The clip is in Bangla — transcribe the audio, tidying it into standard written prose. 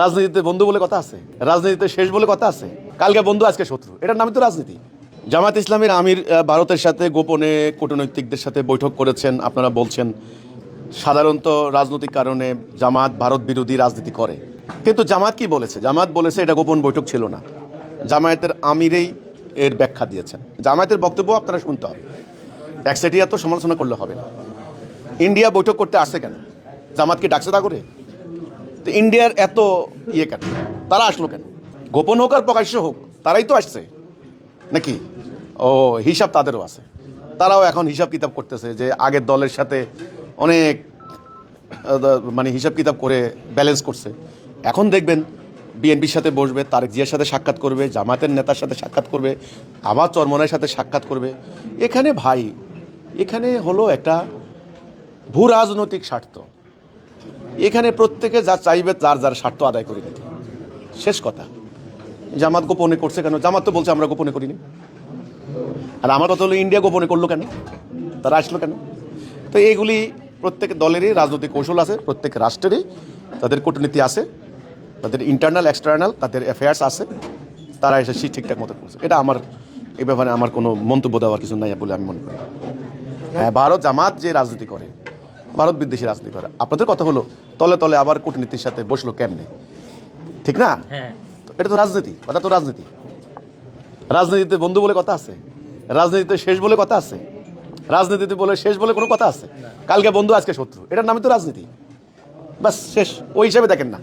রাজনীতিতে বন্ধু বলে কথা আছে, রাজনীতিতে শেষ বলে কথা আছে। কালকে বন্ধু আজকে শত্রু, এটার নামই তো রাজনীতি। জামায়াত ইসলামের আমির ভারতের সাথে গোপনে কূটনৈতিকদের সাথে বৈঠক করেছেন। আপনারা বলছেন সাধারণত রাজনৈতিক কারণে জামাত ভারত বিরোধী রাজনীতি করে, কিন্তু জামাত কি বলেছে? জামাত বলেছে এটা গোপন বৈঠক ছিল না। জামায়াতের আমিরেই এর ব্যাখ্যা দিয়েছেন। জামায়াতের বক্তব্য আপনারা শুনতে হবে, একসাথে এত সমালোচনা করলে হবে না। ইন্ডিয়া বৈঠক করতে আসছে কেন? জামাতকে ডাকছে তা করে? তো ইন্ডিয়ার এত ইয়ে কেন? তারা আসলো কেন? গোপন হোক আর প্রকাশ্য হোক, তারাই তো আসছে নাকি? ও, হিসাব তাদেরও আছে। তারাও এখন হিসাব কিতাব করতেছে যে আগের দলের সাথে অনেক মানে হিসাব কিতাব করে ব্যালেন্স করছে। এখন দেখবেন বিএনপির সাথে বসবে, তারেক জিয়ার সাথে সাক্ষাৎ করবে, জামাতের নেতার সাথে সাক্ষাৎ করবে, আবার চরমনায়ের সাথে সাক্ষাৎ করবে। এখানে ভাই, এখানে হলো একটা ভূ রাজনৈতিক স্বার্থ। এখানে প্রত্যেকে যা চাইবে যার যার স্বার্থ আদায় করে দিতে, শেষ কথা। জামাত গোপনে করছে কেন? জামাত তো বলছে আমরা গোপনে করিনি। আর আমার কথা হলো ইন্ডিয়া গোপনে করলো কেন? তারা আসলো কেন? তো এইগুলি প্রত্যেক দলেরই রাজনৈতিক কৌশল আছে, প্রত্যেক রাষ্ট্রেরই তাদের কূটনীতি আছে, তাদের ইন্টারনাল এক্সটার্নাল তাদের অ্যাফেয়ার্স আছে। তারা এসে ঠিকঠাক মতো করছে। এটা আমার এই ব্যাপারে আমার কোনো মন্তব্য দেওয়ার কিছু নাই বলে আমি মনে করি। হ্যাঁ, ভারত জামাত যে রাজনীতি করে, ভারত বিদ্বেষী রাজনীতি করে। আপনাদের কথা হলো তলে তলে আবার কূটনীতির সাথে বসলো কেমনে? ঠিক না? এটা তো রাজনীতি, কথা তো রাজনীতি। রাজনীতিতে বন্ধু বলে কথা আছে, রাজনীতিতে শেষ বলে কথা আছে, রাজনীতিতে বলে শেষ বলে কোনো কথা আছে? কালকে বন্ধু আজকে শত্রু, এটার নামই তো রাজনীতি। বাস শেষ। ওই হিসাবে দেখেন না।